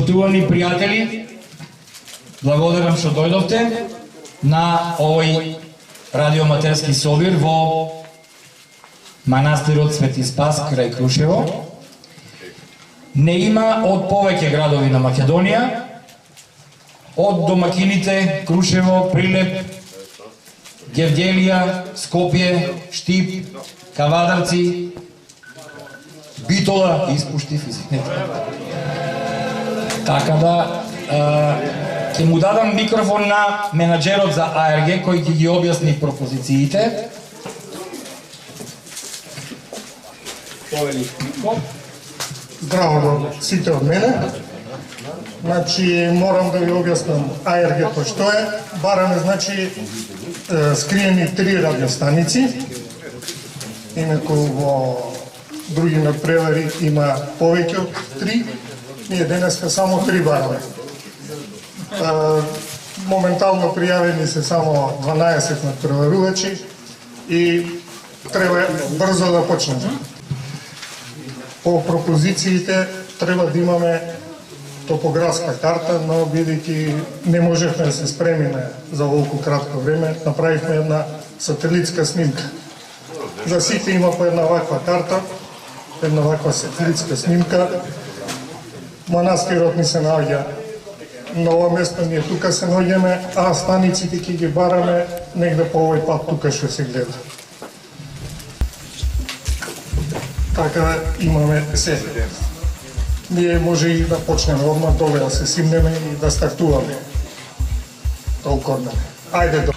Почитувани пријатели, благодарам што дојдовте на овој радиоматерски собир во манастирот Свети Спас крај Крушево. Не има од повеќе градови на Македонија, од домакините Крушево, Прилеп, Гевгелија, Скопје, Штип, Кавадарци, Битола, испуштив, извинете. Така да, ќе му дадам микрофон на менаџерот за АРГ, кој ќе ги објасни пропозициите. Здраво до сите од мене. Значи, морам да ви објаснам АРГ-то што е. Бараме, значи, скриени 3 радиостаници. Инаку во други надпревари има повеќе од 3. Ние денеска само 3 бараме. Моментално пријавени се само 12 надпреварувачи и треба брзо да почнеме. По пропозициите треба да имаме топографска карта, но бидејќи не можевме да се спремиме за волку кратко време, направивме една сателитска снимка. За сите има по една ваква карта, една ваква сателитска снимка. Манастирот ни се наоѓа на ова место, ние тука се наоѓаме, а станиците ќе ги бараме негде по овој пат тука што се гледа. Така имаме се. Ние може и да почнеме одмah доле да се симнеме и да стартуваме. Толку од мене. Ајде до.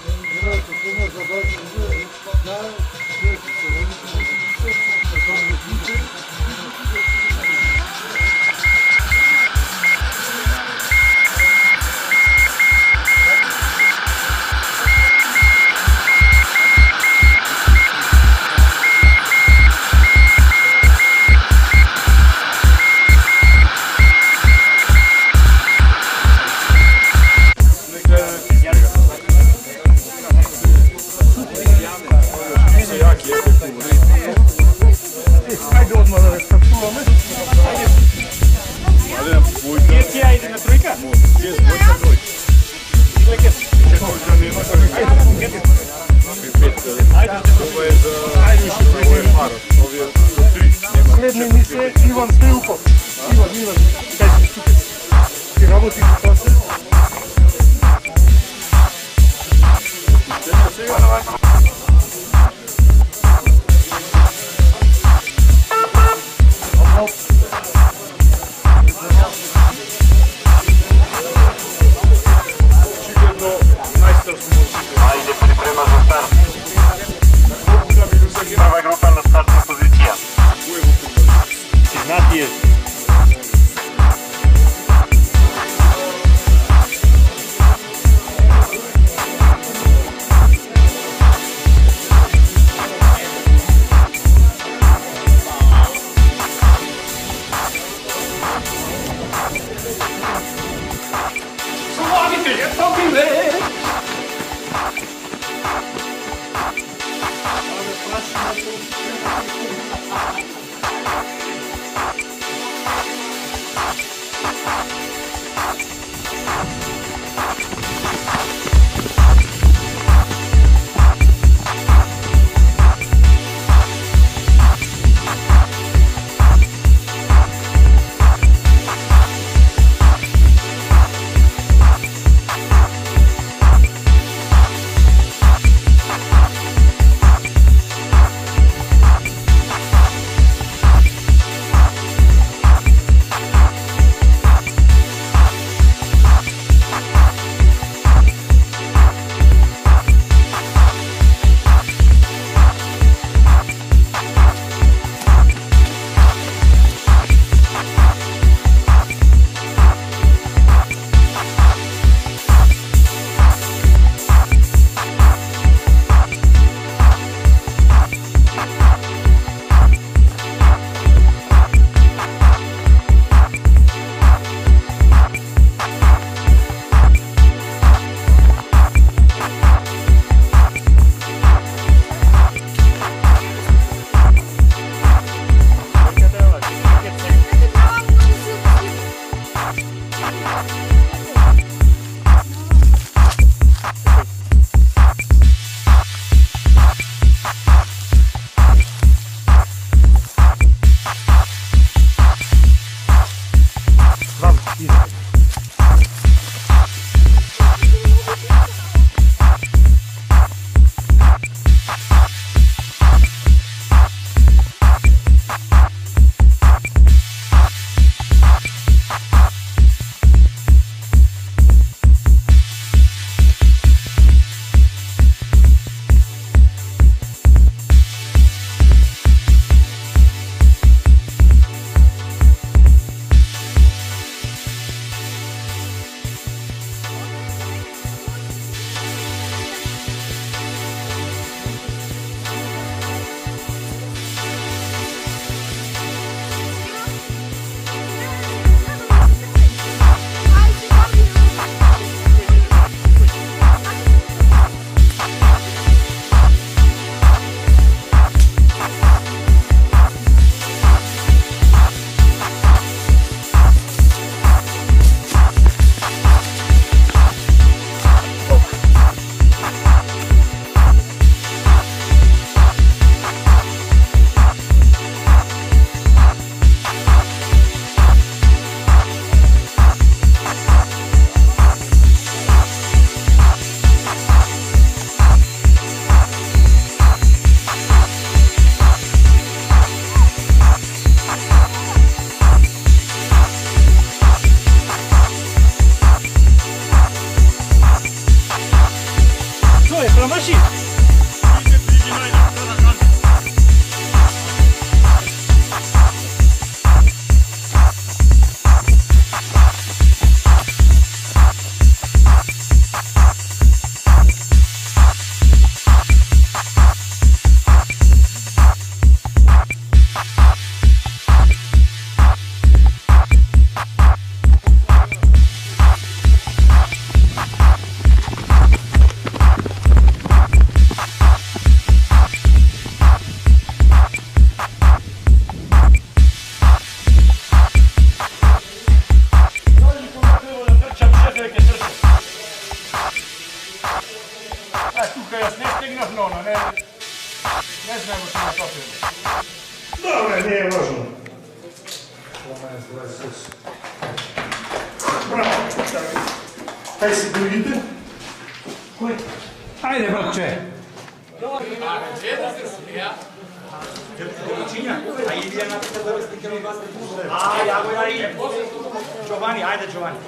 Следни ми се Иван Стојуков. Иван, кај си? Ти работи со тоа се? Ајде, припрема за старт. Прва група на стартна позиција. Игнатиев. Що, я прям машин? Добре, не е важно. Браво. Kaj si другите? Ajde, bratče. Giovanni, ajde Giovanni.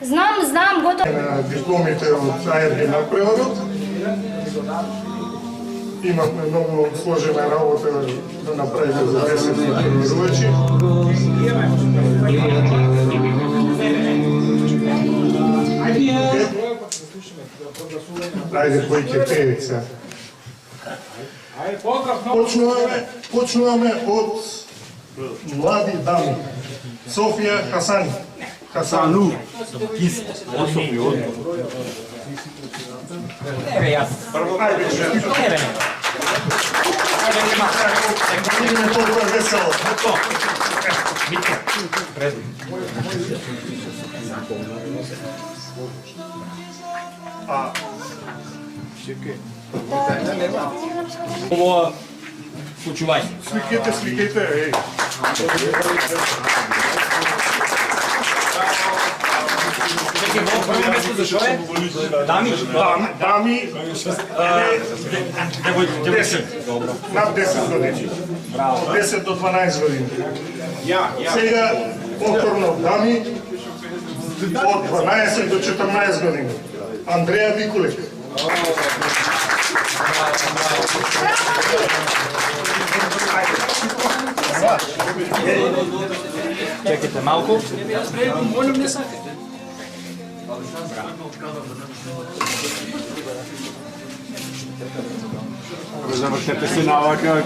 Знам, готово. На дипломите от АРГ на превод. Имахме много сложена работа да направим за 10 преводувачи. Ajde, koji će pevica. Počnuvаме od mladi dami. Sofija Hasani. Hasanu. Evo ja. Ajde, čekaj. Idemo toliko veselo. Ovo počuvaj. Slikajte, ej. Čekaj, ovo prvo mesto za što je? Dami? Dami, Dobro. над 10 години. От 10 до 12 години. Сега повторно дами от 12 до 14 години. Андрея Викулек. Čekajte malko. Završete se navaka,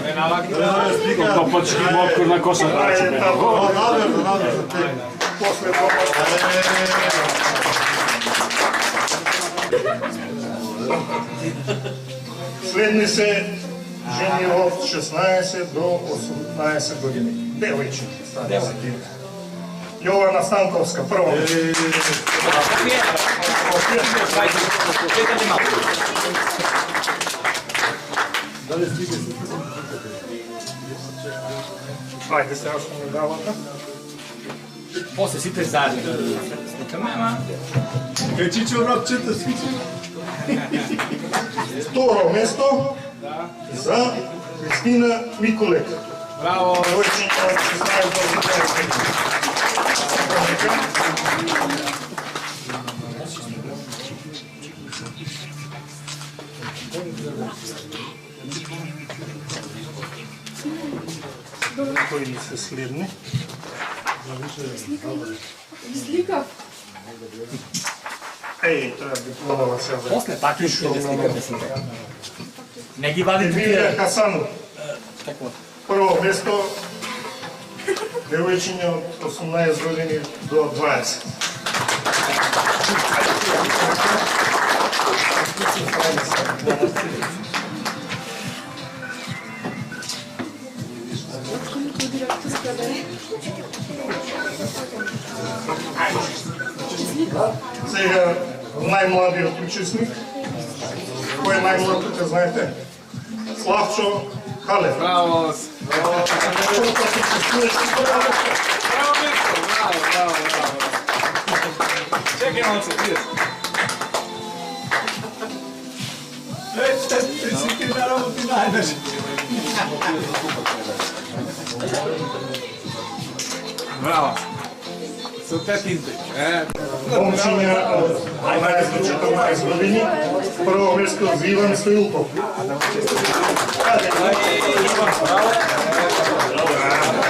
topački mokor na kosa. Ajde, tako. После това. Следни се жени от 16 до 18 години. Девойче. Јована Станковска, прво. Čekajte malko. Ajde, сега ще ми давате. После сите заедно. Сникаме, ама. Второ место за Кристина Микулек. Браво! Девойчиња от 16 до 18 години. Кои се следни? Ей, трябва дипломова сега. После пак ще да сникаме сите. Не ги вадите Емилија тие. Хасанов. Какво? Прво место, девојчиња од 18 години до 20. Сега најмладиот учесник. Кој е најмлад тука, знаете? Славчо Халев. Bravo, Čekaj malo se, ideš. ti si ti naravno ti najdeš. Браво. Со петинте. Момчиња од 12 до 14 години. Прво место за Иван Стоилков.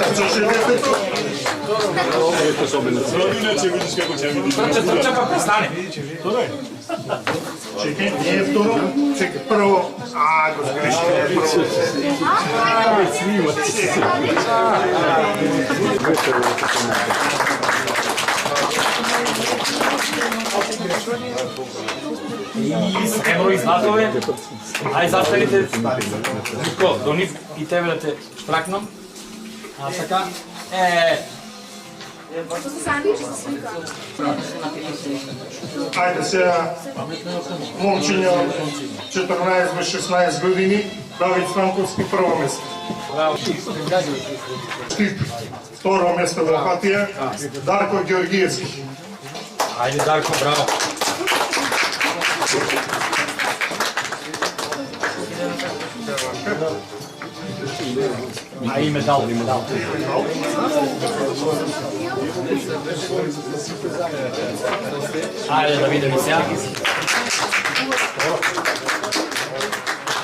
Трчаше детето. Трча па престане. Чекай, не е второ. Чекай, прво. Го сгрешив. И сребро и златове. Ај заставите. Нико, до нив и тебе да те штракнам. А така. Ајде сега, момчиња од 14 до 16 години, Давид Станковски прво место. Штип, второ место во Апатија, Дарко Георгиевски. Ајде Дарко, браво. А и медал, и медал. Ајде да видим и сега.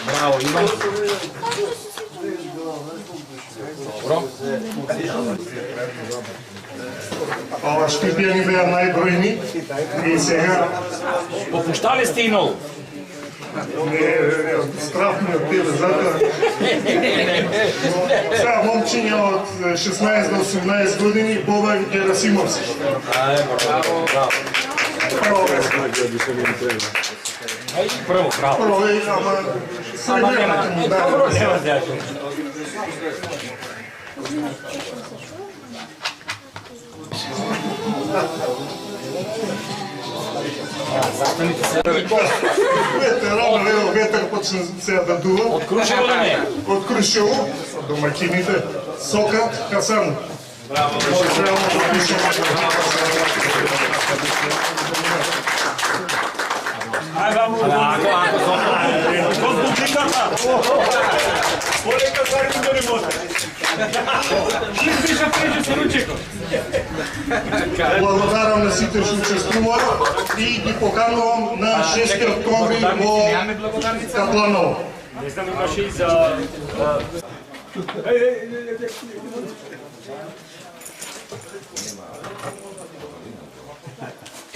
Браво, Иван. Добро. Ова штипија ни беа најбројни и сега Попуштали сте и ново. страф ми од тебе затоа. Сега момчиња од 16 до 18 години, Бобан Герасимовски. Браво, браво. Прво место. Прво, браво. Прво е, ама Ама средина нема, ќе му добро, даде. нема да. Рано, ево, ветер почна сега да дува. Од Крушево да не. Од Крушево, домаќините, Сока, Хасан. Браво, може сега да пишеме. Благодарам на сите што учествуваат и ги поканувам на 6 октомври во Катланово. Не знам, имаше и за...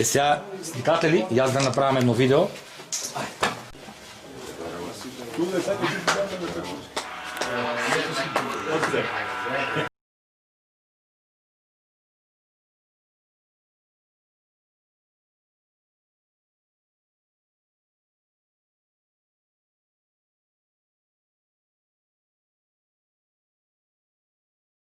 Сега, сникате ли, јас да направам едно видео.